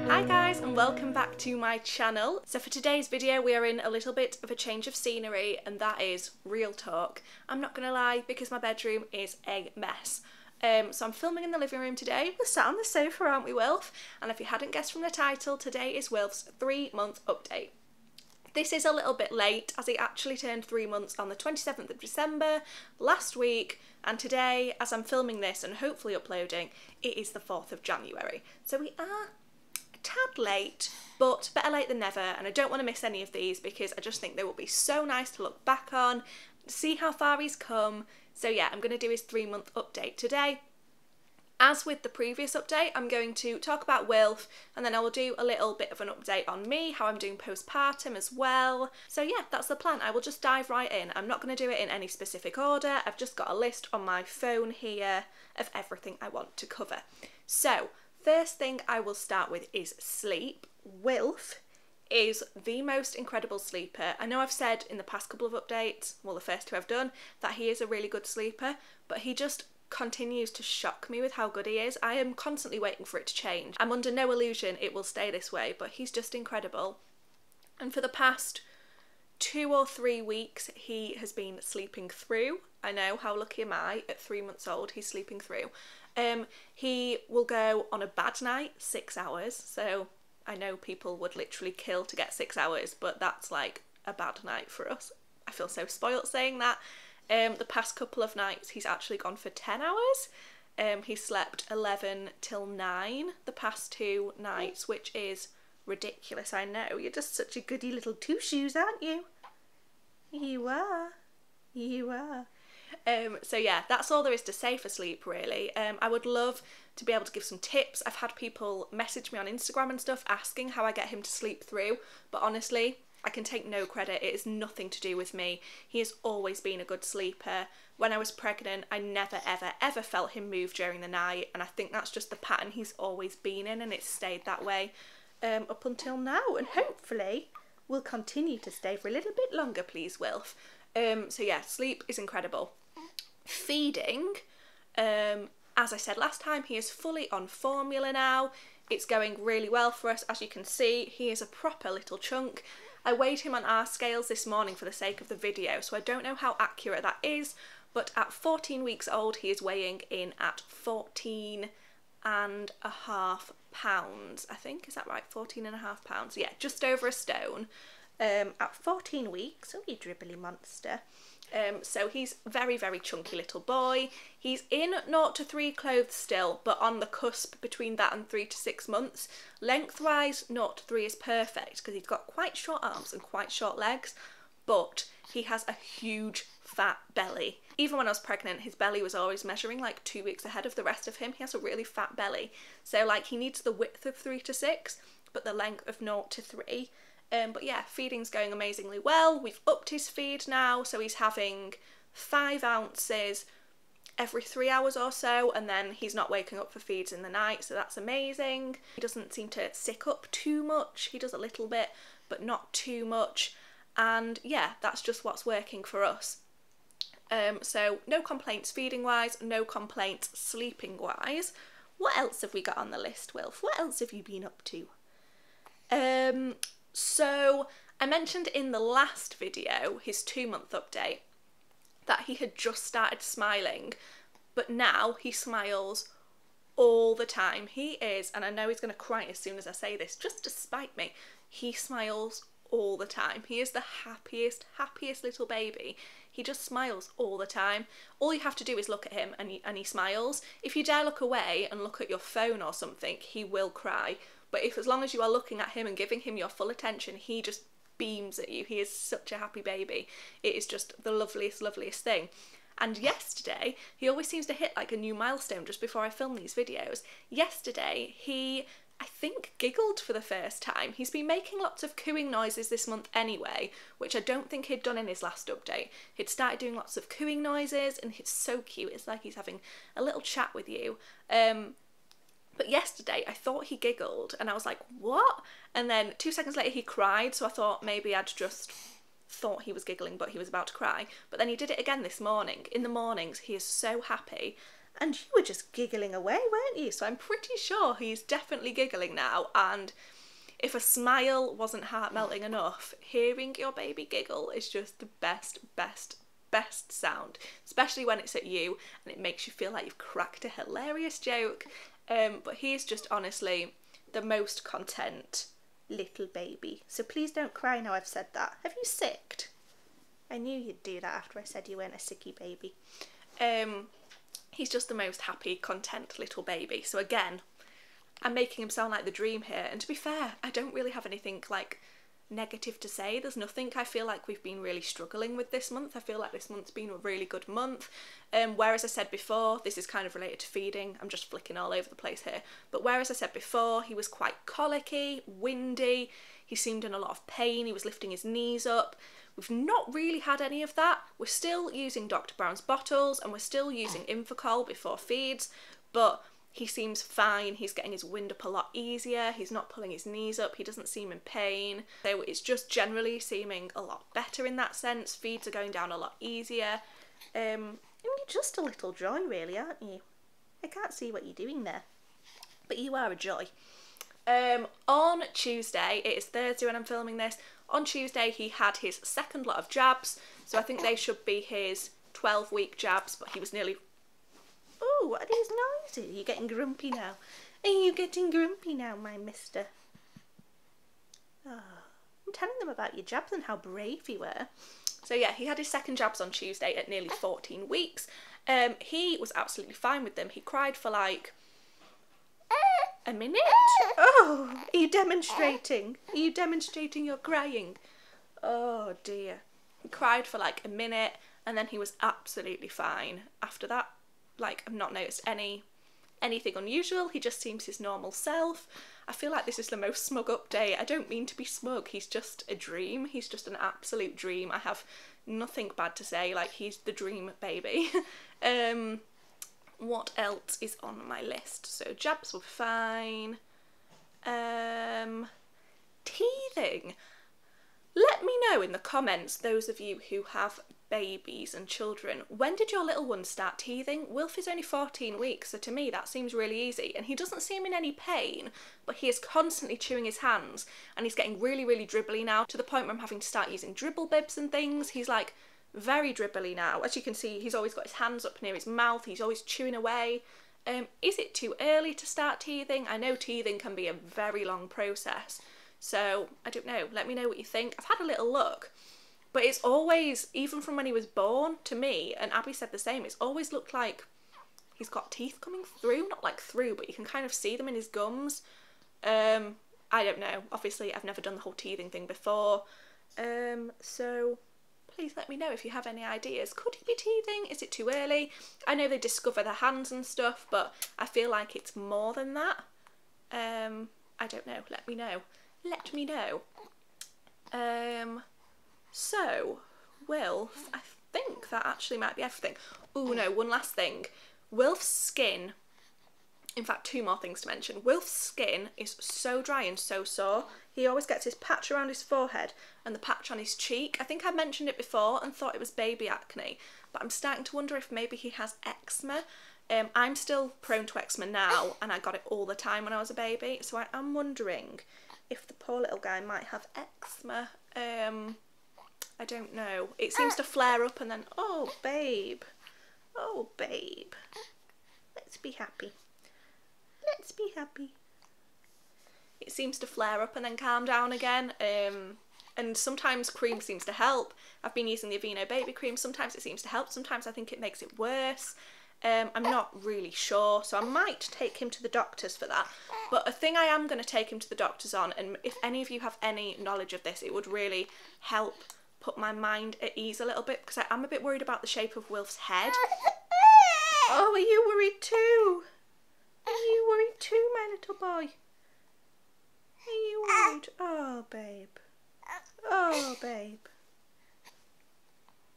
Hi guys and welcome back to my channel. So for today's video we are in a little bit of a change of scenery, and that is real talk. I'm not gonna lie, because my bedroom is a mess. So I'm filming in the living room today. We're sat on the sofa, aren't we, Wilf? And if you hadn't guessed from the title, today is Wilf's 3-month update. This is a little bit late as he actually turned 3 months on the 27th of December last week, and today, as I'm filming this and hopefully uploading, it is the 4th of January. So we are a tad late, but better late than never, and I don't want to miss any of these because I just think they will be so nice to look back on, see how far he's come. So yeah, I'm going to do his 3-month update today. As with the previous update, I'm going to talk about Wilf, and then I will do a little bit of an update on me, how I'm doing postpartum as well. So yeah, that's the plan. I will just dive right in. I'm not going to do it in any specific order. I've just got a list on my phone here of everything I want to cover. So first thing I will start with is sleep. Wilf is the most incredible sleeper. I know I've said in the past couple of updates, well the first two I've done, that he is a really good sleeper, but he just continues to shock me with how good he is. I am constantly waiting for it to change. I'm under no illusion it will stay this way, but he's just incredible. And for the past 2 or 3 weeks he has been sleeping through. I know, how lucky am I? At 3 months old he's sleeping through. He will go on a bad night 6 hours, so I know people would literally kill to get 6 hours, but that's like a bad night for us. I feel so spoilt saying that. The past couple of nights he's actually gone for 10 hours. He slept 11 till 9 the past 2 nights, which is ridiculous. I know, you're just such a goody little two shoes, aren't you? You are. You are. So yeah, that's all there is to say for sleep really. I would love to be able to give some tips. I've had people message me on Instagram and stuff asking how I get him to sleep through, but honestly, I can take no credit. It is nothing to do with me. He has always been a good sleeper. When I was pregnant, I never ever felt him move during the night, and I think that's just the pattern he's always been in, and it's stayed that way up until now, and hopefully will continue to stay for a little bit longer, please, Wilf. So yeah, sleep is incredible. Feeding, as I said last time, he is fully on formula now. It's going really well for us. As you can see, he is a proper little chunk. I weighed him on our scales this morning for the sake of the video, so I don't know how accurate that is, but at 14 weeks old he is weighing in at 14.5 pounds, I think. Is that right? 14.5 pounds. Yeah, just over a stone. At 14 weeks. Oh, you dribbly monster. So he's very chunky little boy. He's in 0 to 3 clothes still, but on the cusp between that and 3 to 6 months. Lengthwise, 0 to 3 is perfect because he's got quite short arms and quite short legs, but he has a huge fat belly. Even when I was pregnant, his belly was always measuring like 2 weeks ahead of the rest of him. He has a really fat belly. So like he needs the width of 3 to 6, but the length of 0 to 3. But yeah, feeding's going amazingly well. We've upped his feed now, so he's having 5 ounces every 3 hours or so, and then he's not waking up for feeds in the night, so that's amazing. He doesn't seem to sick up too much. He does a little bit, but not too much. And yeah, that's just what's working for us. So no complaints feeding-wise, no complaints sleeping-wise. What else have we got on the list, Wilf? What else have you been up to? So I mentioned in the last video, his 2-month update, that he had just started smiling, but now he smiles all the time. He is, and I know he's going to cry as soon as I say this, just to spite me, he smiles all the time. He is the happiest little baby. He just smiles all the time. All you have to do is look at him and he smiles. If you dare look away and look at your phone or something, he will cry. But if, as long as you are looking at him and giving him your full attention, he just beams at you. He is such a happy baby. It is just the loveliest thing. And yesterday, he always seems to hit like a new milestone just before I film these videos. Yesterday, he, I think, giggled for the first time. He's been making lots of cooing noises this month anyway, which I don't think he'd done in his last update. He'd started doing lots of cooing noises, and it's so cute. It's like he's having a little chat with you. But yesterday I thought he giggled and I was like, what? And then 2 seconds later he cried, so I thought maybe I'd just thought he was giggling but he was about to cry. But then he did it again this morning. In the mornings he is so happy, and you were just giggling away, weren't you? So I'm pretty sure he's definitely giggling now, and if a smile wasn't heart-melting enough, hearing your baby giggle is just the best sound, especially when it's at you and it makes you feel like you've cracked a hilarious joke. But he's just honestly the most content little baby. So please don't cry now I've said that. Have you sicked? I knew you'd do that after I said you weren't a sicky baby. He's just the most happy, content little baby. So again, I'm making him sound like the dream here, and to be fair, I don't really have anything like negative to say. There's nothing I feel like we've been really struggling with this month. I feel like this month's been a really good month. Whereas I said before, this is kind of related to feeding, I'm just flicking all over the place here, but whereas I said before, he was quite colicky, windy, he seemed in a lot of pain, he was lifting his knees up. We've not really had any of that. We're still using Dr. Brown's bottles and we're still using Infocol before feeds, but he seems fine. He's getting his wind up a lot easier. He's not pulling his knees up. He doesn't seem in pain. So it's just generally seeming a lot better in that sense. Feeds are going down a lot easier. And you're just a little joy really, aren't you? I can't see what you're doing there, but you are a joy. On Tuesday, it is Thursday when I'm filming this, on Tuesday he had his second lot of jabs, so I think they should be his 12-week jabs, but he was nearly... Oh, what are these noises? Are you getting grumpy now? Are you getting grumpy now, my mister? Oh, I'm telling them about your jabs and how brave you were. So yeah, he had his second jabs on Tuesday at nearly 14 weeks. He was absolutely fine with them. He cried for like a minute. Oh, are you demonstrating? Are you demonstrating your crying? Oh dear. He cried for like a minute and then he was absolutely fine after that. Like, I've not noticed anything unusual. He just seems his normal self. I feel like this is the most smug update. I don't mean to be smug. He's just a dream. He's just an absolute dream. I have nothing bad to say. Like, he's the dream baby. What else is on my list? So jabs were fine. Teething. Let me know in the comments, those of you who have babies and children, when did your little one start teething? Wilf is only 14 weeks, so to me that seems really easy, and he doesn't seem in any pain, but he is constantly chewing his hands, and he's getting really, really dribbly now, to the point where I'm having to start using dribble bibs and things. He's like very dribbly now. As you can see, he's always got his hands up near his mouth, he's always chewing away. Is it too early to start teething? I know teething can be a very long process. So, I don't know, let me know what you think. I've had a little look, but it's always, even from when he was born, to me, and Abby said the same, it's always looked like he's got teeth coming through, not like through, but you can kind of see them in his gums. I don't know, obviously I've never done the whole teething thing before, so please let me know if you have any ideas. Could he be teething? Is it too early? I know they discover their hands and stuff, but I feel like it's more than that. I don't know, let me know. Let me know. So, Wilf, I think that actually might be everything. Oh no, one last thing. Wilf's skin, in fact 2 more things to mention. Wilf's skin is so dry and so sore. He always gets his patch around his forehead and the patch on his cheek. I think I mentioned it before and thought it was baby acne, but I'm starting to wonder if maybe he has eczema. I'm still prone to eczema now and I got it all the time when I was a baby, so I am wondering if the poor little guy might have eczema. I don't know. It seems to flare up and then, oh babe, let's be happy. Let's be happy. It seems to flare up and then calm down again. And sometimes cream seems to help. I've been using the Aveeno baby cream. Sometimes it seems to help. Sometimes I think it makes it worse. I'm not really sure, so I might take him to the doctors for that. But a thing I am going to take him to the doctors on, and if any of you have any knowledge of this, it would really help put my mind at ease a little bit, because I am a bit worried about the shape of Wilf's head. Oh, are you worried too? Are you worried too, my little boy? Are you worried? Oh, babe. Oh, babe.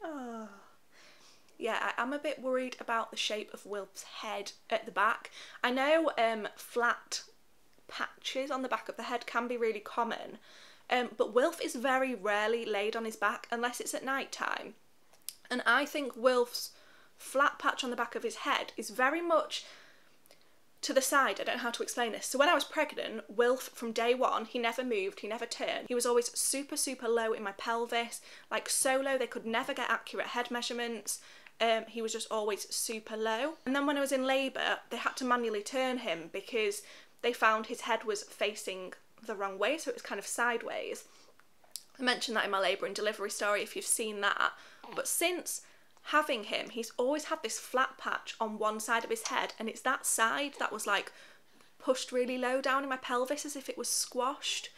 Oh. Yeah, I am a bit worried about the shape of Wilf's head at the back. I know flat patches on the back of the head can be really common, but Wilf is very rarely laid on his back unless it's at night time. And I think Wilf's flat patch on the back of his head is very much to the side. I don't know how to explain this. So when I was pregnant, Wilf, from day one, he never moved, he never turned. He was always super, super low in my pelvis, like so low they could never get accurate head measurements. He was just always super low. And then when I was in labour, they had to manually turn him because they found his head was facing the wrong way, so it was kind of sideways. I mentioned that in my labour and delivery story if you've seen that. But since having him, he's always had this flat patch on one side of his head, and it's that side that was like pushed really low down in my pelvis as if it was squashed.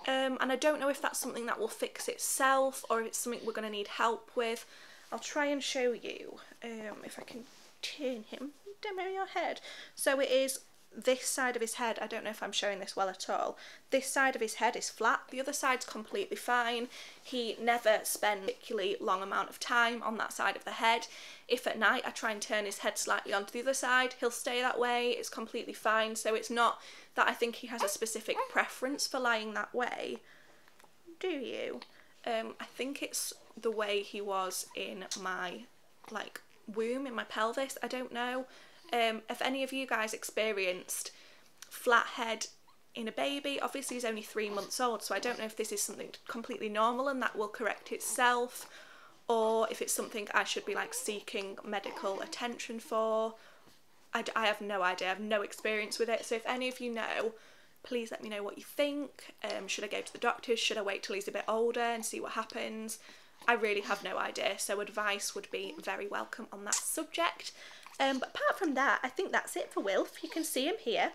And I don't know if that's something that will fix itself or if it's something we're going to need help with. I'll try and show you if I can turn him. Don't move your head. So it is this side of his head. I don't know if I'm showing this well at all. This side of his head is flat, the other side's completely fine. He never spent a particularly long amount of time on that side of the head. If at night I try and turn his head slightly onto the other side, he'll stay that way, it's completely fine. So it's not that I think he has a specific preference for lying that way. Do you? I think it's the way he was in my like womb, in my pelvis, I don't know. If any of you guys experienced flat head in a baby, obviously he's only 3 months old, so I don't know if this is something completely normal and that will correct itself, or if it's something I should be like seeking medical attention for. I have no idea, I have no experience with it, so if any of you know, please let me know what you think. Should I go to the doctors? Should I wait till he's a bit older and see what happens? I really have no idea, so advice would be very welcome on that subject. But apart from that, I think that's it for Wilf. You can see him here.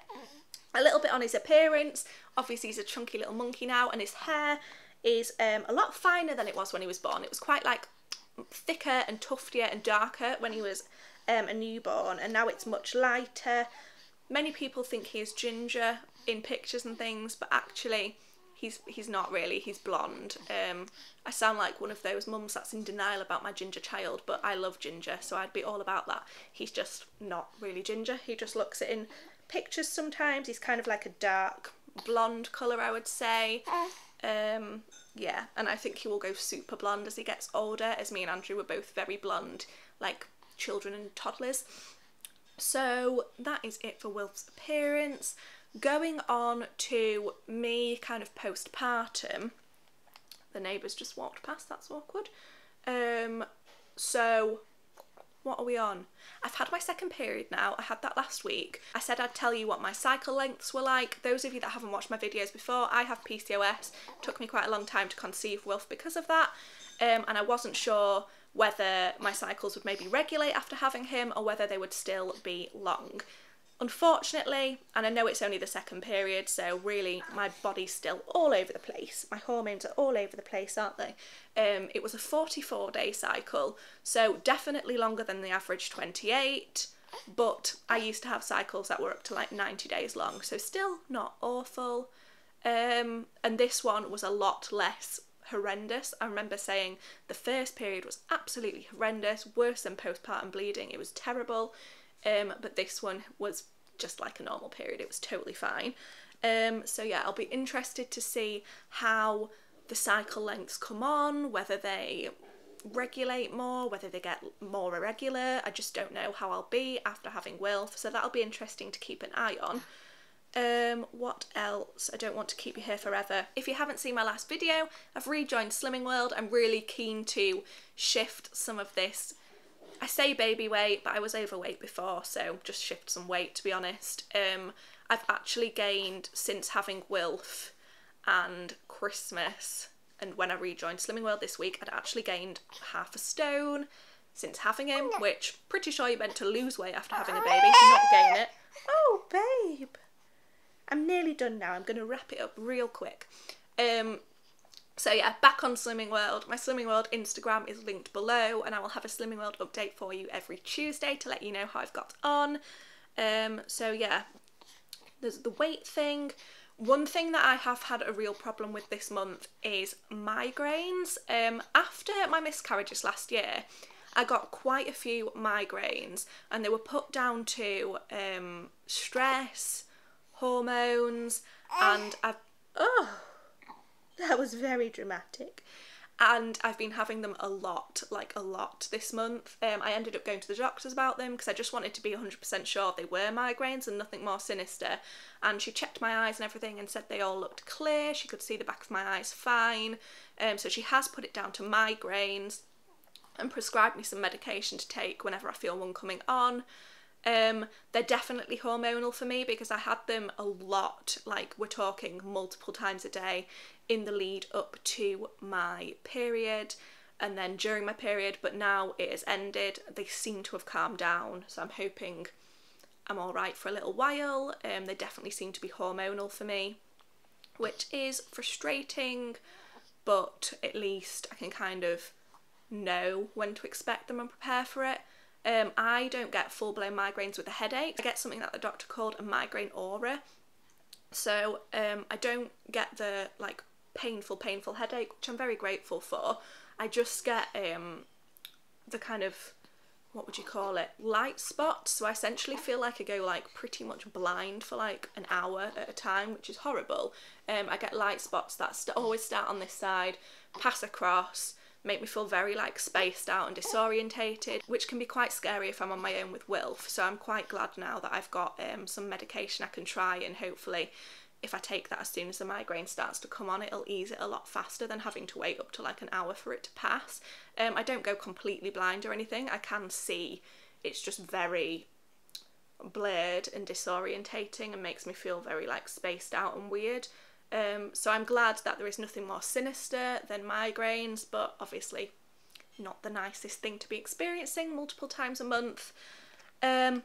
A little bit on his appearance. Obviously he's a chunky little monkey now, and his hair is a lot finer than it was when he was born. It was quite like thicker and tuftier and darker when he was a newborn, and now it's much lighter. Many people think he is ginger in pictures and things, but actually he's not really, he's blonde. I sound like one of those mums that's in denial about my ginger child, but I love ginger, so I'd be all about that. He's just not really ginger, he just looks it in pictures sometimes. He's kind of like a dark blonde colour, I would say. Yeah, and I think he will go super blonde as he gets older, as me and Andrew were both very blonde, like children and toddlers. So that is it for Wilf's appearance. Going on to me kind of postpartum. The neighbours just walked past, that's awkward. So what are we on? I've had my second period now. I had that last week. I said I'd tell you what my cycle lengths were like. Those of you that haven't watched my videos before, I have PCOS. It took me quite a long time to conceive Wilf because of that. And I wasn't sure whether my cycles would maybe regulate after having him or whether they would still be long. Unfortunately, and I know it's only the second period, so really my body's still all over the place. My hormones are all over the place, aren't they? It was a 44-day cycle, so definitely longer than the average 28, but I used to have cycles that were up to like 90 days long, so still not awful. And this one was a lot less horrendous. I remember saying the first period was absolutely horrendous, worse than postpartum bleeding. It was terrible. But this one was just like a normal period. It was totally fine. So yeah, I'll be interested to see how the cycle lengths come on, whether they regulate more, whether they get more irregular. I just don't know how I'll be after having Wilf, so that'll be interesting to keep an eye on. What else? I don't want to keep you here forever. If you haven't seen my last video, I've rejoined Slimming World. I'm really keen to shift some of this, I say baby weight, but I was overweight before, so just shift some weight, to be honest. I've actually gained, since having Wilf and Christmas, and when I rejoined Slimming World this week, I'd actually gained ½ stone since having him, which pretty sure you're meant to lose weight after having a baby, not gain it. Oh, babe. I'm nearly done now. I'm going to wrap it up real quick. So yeah, back on Slimming World. My Slimming World Instagram is linked below, and I will have a Slimming World update for you every Tuesday to let you know how I've got on. So yeah, there's the weight thing. One thing that I have had a real problem with this month is migraines. After my miscarriages last year, I got quite a few migraines, and they were put down to stress, hormones, and that was very dramatic. and I've been having them a lot, like a lot this month. I ended up going to the doctors about them because I just wanted to be 100% sure they were migraines and nothing more sinister, and she checked my eyes and everything and said they all looked clear, she could see the back of my eyes fine, so she has put it down to migraines and prescribed me some medication to take whenever I feel one coming on. They're definitely hormonal for me because I had them a lot, like we're talking multiple times a day in the lead up to my period and then during my period, but now it has ended. They seem to have calmed down, so I'm hoping I'm alright for a little while. They definitely seem to be hormonal for me, which is frustrating, but at least I can kind of know when to expect them and prepare for it. I don't get full-blown migraines with a headache. I get something that the doctor called a migraine aura. So I don't get the like painful headache, which I'm very grateful for. I just get the kind of, what would you call it, light spots. So I essentially feel like I go like pretty much blind for like an hour at a time, which is horrible. I get light spots that always start on this side, pass across, make me feel very like spaced out and disorientated, which can be quite scary if I'm on my own with Wilf. So I'm quite glad now that I've got some medication I can try, and hopefully if I take that as soon as the migraine starts to come on, it'll ease it a lot faster than having to wait up to like an hour for it to pass. I don't go completely blind or anything, I can see, it's just very blurred and disorientating and makes me feel very like spaced out and weird. So I'm glad that there is nothing more sinister than migraines, but obviously not the nicest thing to be experiencing multiple times a month. And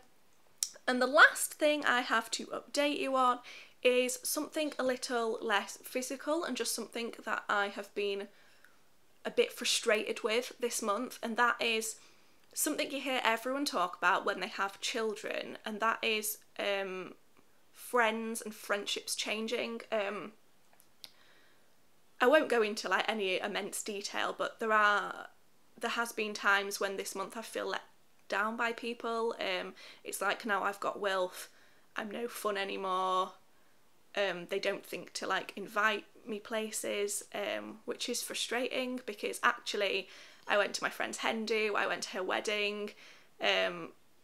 the last thing I have to update you on is something a little less physical and just something that I have been a bit frustrated with this month, and that is something you hear everyone talk about when they have children, and that is friends and friendships changing. I won't go into like any immense detail, but there has been times when this month I feel let down by people. It's like now I've got Wilf, I'm no fun anymore. They don't think to like invite me places, which is frustrating because actually I went to my friend's hen do, I went to her wedding,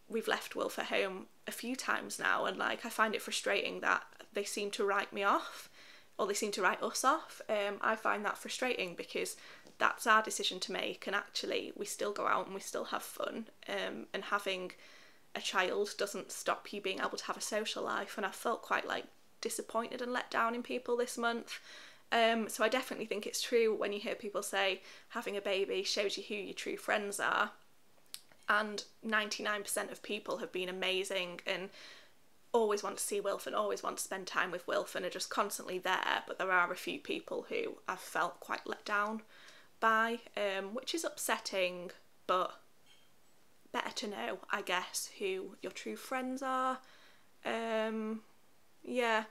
we've left Wilf at home a few times now, and like I find it frustrating that they seem to write me off, or they seem to write us off. I find that frustrating because that's our decision to make, and actually we still go out and we still have fun, and having a child doesn't stop you being able to have a social life, and I felt quite like disappointed and let down in people this month. So I definitely think it's true when you hear people say having a baby shows you who your true friends are, and 99% of people have been amazing and always want to see Wilf and always want to spend time with Wilf and are just constantly there, but there are a few people who I've felt quite let down by, which is upsetting, but better to know, I guess, who your true friends are. Yeah,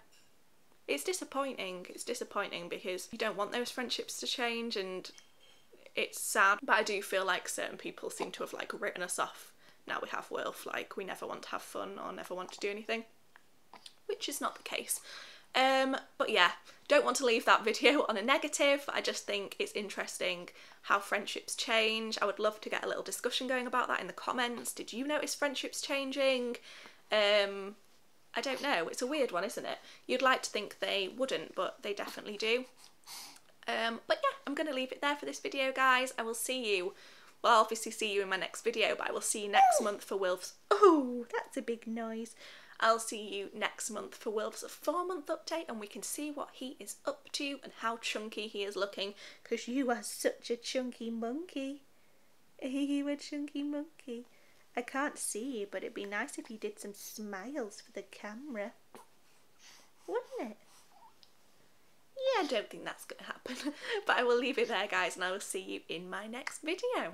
it's disappointing. It's disappointing because you don't want those friendships to change, and it's sad, but I do feel like certain people seem to have like written us off now we have Wilf, like we never want to have fun or never want to do anything, which is not the case. But yeah, don't want to leave that video on a negative. I just think it's interesting how friendships change. I would love to get a little discussion going about that in the comments. Did you notice friendships changing? I don't know, it's a weird one, isn't it? You'd like to think they wouldn't, but they definitely do. But yeah, I'm going to leave it there for this video, guys. I will see you, well, I'll obviously see you in my next video, but I will see you next month for Wilf's, oh, that's a big noise. I'll see you next month for Wilf's 4-month update, and we can see what he is up to and how chunky he is looking, because you are such a chunky monkey. You a chunky monkey. I can't see you, but it'd be nice if you did some smiles for the camera. Wouldn't it? Yeah, I don't think that's going to happen. But I will leave it there, guys, and I will see you in my next video.